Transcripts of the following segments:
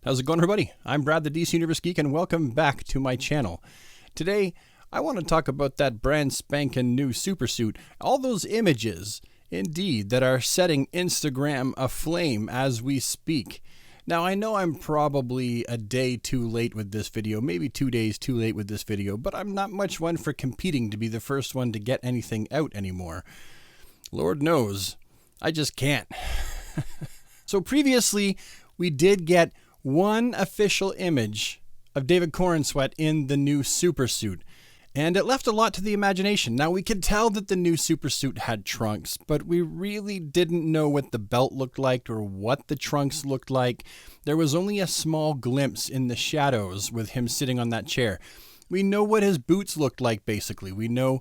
How's it going, everybody? I'm Brad, the DC Universe Geek, and welcome back to my channel. Today, I want to talk about that brand spanking new supersuit, all those images, indeed, that are setting Instagram aflame as we speak. Now, I know I'm probably a day too late with this video, maybe 2 days too late with this video, but I'm not much one for competing to be the first one to get anything out anymore. Lord knows, I just can't. So previously, we did get one official image of David Corenswet in the new supersuit, and it left a lot to the imagination. Now, we could tell that the new supersuit had trunks, but we really didn't know what the belt looked like or what the trunks looked like. There was only a small glimpse in the shadows with him sitting on that chair. We know what his boots looked like, basically. We knew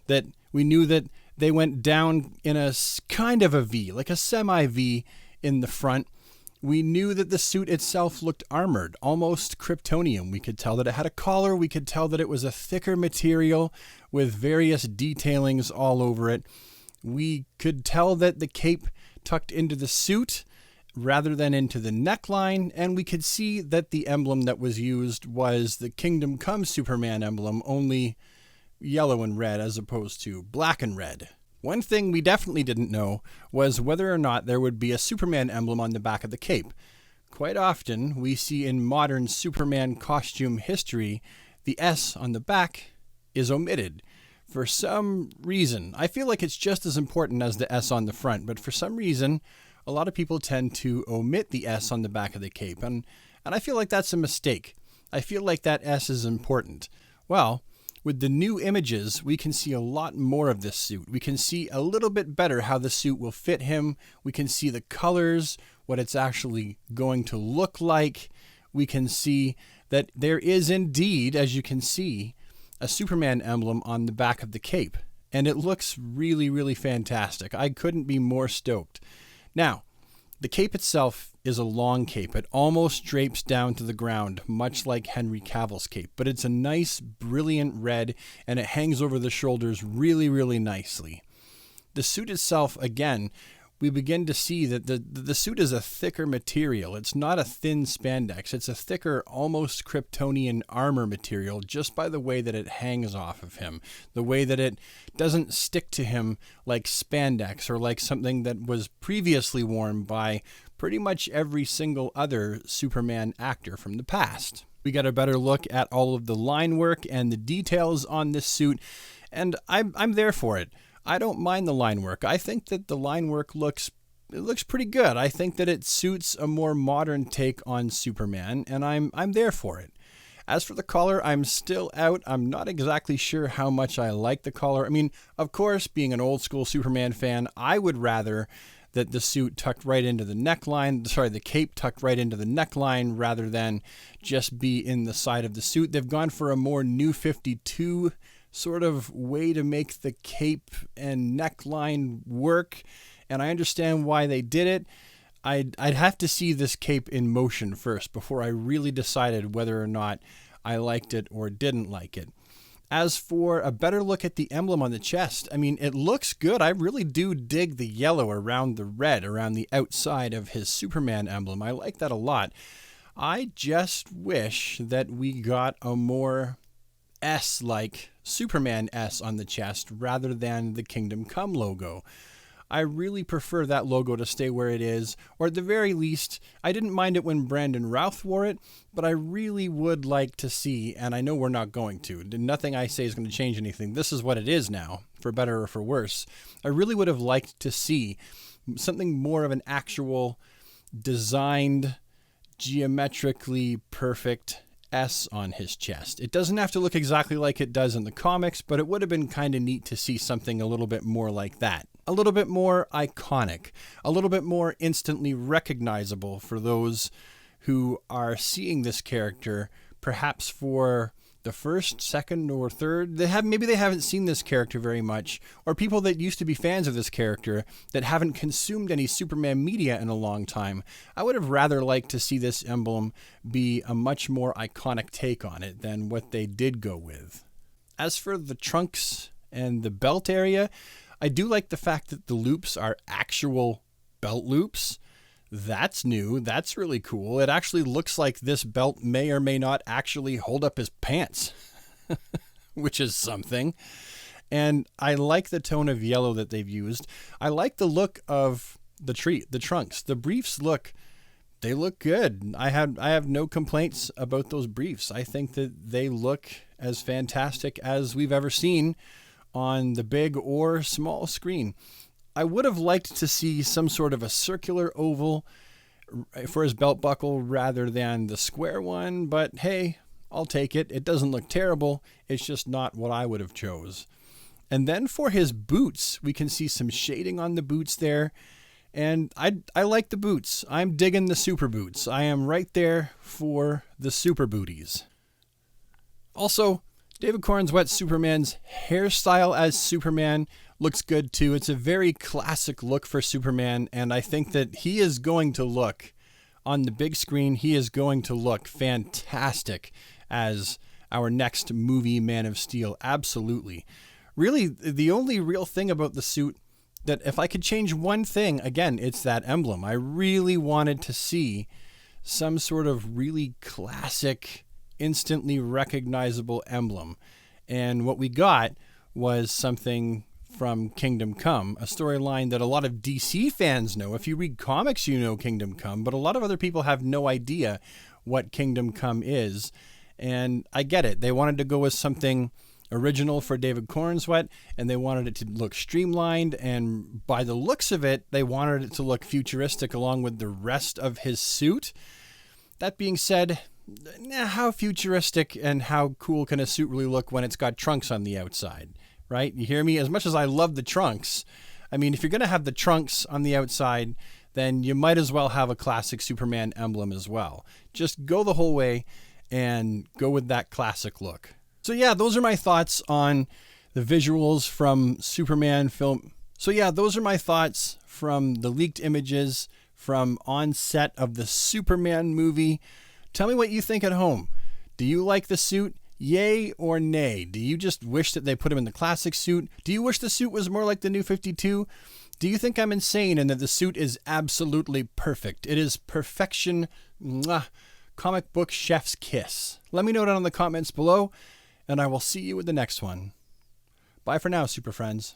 that they went down in a kind of a V, like a semi-V in the front. We knew that the suit itself looked armored, almost Kryptonian. We could tell that it had a collar. We could tell that it was a thicker material with various detailings all over it. We could tell that the cape tucked into the suit rather than into the neckline, and we could see that the emblem that was used was the Kingdom Come Superman emblem, only yellow and red as opposed to black and red. One thing we definitely didn't know was whether or not there would be a Superman emblem on the back of the cape. Quite often, we see in modern Superman costume history, the S on the back is omitted. For some reason, I feel like it's just as important as the S on the front, but for some reason, a lot of people tend to omit the S on the back of the cape, and I feel like that's a mistake. I feel like that S is important. Well, with the new images, we can see a lot more of this suit. We can see a little bit better how the suit will fit him. We can see the colors, what it's actually going to look like. We can see that there is indeed, as you can see, a Superman emblem on the back of the cape. And it looks really, really fantastic. I couldn't be more stoked. Now, the cape itself is a long cape. It almost drapes down to the ground, much like Henry Cavill's cape. But it's a nice, brilliant red, and it hangs over the shoulders really, really nicely. The suit itself, again, we begin to see that the suit is a thicker material. It's not a thin spandex. It's a thicker, almost Kryptonian armor material just by the way that it hangs off of him. The way that it doesn't stick to him like spandex or like something that was previously worn by pretty much every single other Superman actor from the past. We got a better look at all of the line work and the details on this suit, and I'm there for it. I don't mind the line work. I think that the line work looks pretty good. I think that it suits a more modern take on Superman, and I'm there for it. As for the collar, I'm still out. I'm not exactly sure how much I like the collar. I mean, of course, being an old school Superman fan, I would rather that the suit tucked right into the neckline, the cape tucked right into the neckline rather than just be in the side of the suit. They've gone for a more New 52 sort of way to make the cape and neckline work, and I understand why they did it. I'd have to see this cape in motion first before I really decided whether or not I liked it or didn't like it. As for a better look at the emblem on the chest, I mean, it looks good. I really do dig the yellow around the red, around the outside of his Superman emblem. I like that a lot. I just wish that we got a more S-like Superman S on the chest rather than the Kingdom Come logo. I really prefer that logo to stay where it is, or at the very least, I didn't mind it when Brandon Routh wore it, but I really would like to see, and I know we're not going to, nothing I say is going to change anything. This is what it is now, for better or for worse. I really would have liked to see something more of an actual designed, geometrically perfect S on his chest. It doesn't have to look exactly like it does in the comics, but it would have been kind of neat to see something a little bit more like that. A little bit more iconic, a little bit more instantly recognizable for those who are seeing this character perhaps for the first, second, or third. Maybe they haven't seen this character very much, or people that used to be fans of this character that haven't consumed any Superman media in a long time. I would have rather liked to see this emblem be a much more iconic take on it than what they did go with. As for the trunks and the belt area, I do like the fact that the loops are actual belt loops. That's new. That's really cool. It actually looks like this belt may or may not actually hold up his pants, which is something. And I like the tone of yellow that they've used. I like the look of the trunks. The briefs they look good. I have no complaints about those briefs. I think that they look as fantastic as we've ever seen on the big or small screen. I would have liked to see some sort of a circular oval for his belt buckle rather than the square one, but hey, I'll take it. It doesn't look terrible. It's just not what I would have chose. And then for his boots, we can see some shading on the boots there. And I like the boots. I'm digging the super boots. I am right there for the super booties. Also, David Corenswet Superman's hairstyle as Superman looks good too. It's a very classic look for Superman, and I think that he is going to look, on the big screen, he is going to look fantastic as our next movie Man of Steel. Absolutely. Really, the only real thing about the suit that if I could change one thing, again, it's that emblem. I really wanted to see some sort of really classic, instantly recognizable emblem. And what we got was something from Kingdom Come, a storyline that a lot of DC fans know. If you read comics, you know Kingdom Come, but a lot of other people have no idea what Kingdom Come is. And I get it. They wanted to go with something original for David Corenswet, and they wanted it to look streamlined, and by the looks of it, they wanted it to look futuristic along with the rest of his suit. That being said, how futuristic and how cool can a suit really look when it's got trunks on the outside, right? You hear me? As much as I love the trunks, I mean, if you're going to have the trunks on the outside, then you might as well have a classic Superman emblem as well. Just go the whole way and go with that classic look. So yeah, those are my thoughts on the visuals from Superman film. So yeah, those are my thoughts from the leaked images from on set of the Superman movie. Tell me what you think at home. Do you like the suit? Yay or nay? Do you just wish that they put him in the classic suit? Do you wish the suit was more like the New 52? Do you think I'm insane and that the suit is absolutely perfect? It is perfection. Mwah. Comic book chef's kiss. Let me know down in the comments below, and I will see you with the next one. Bye for now, super friends.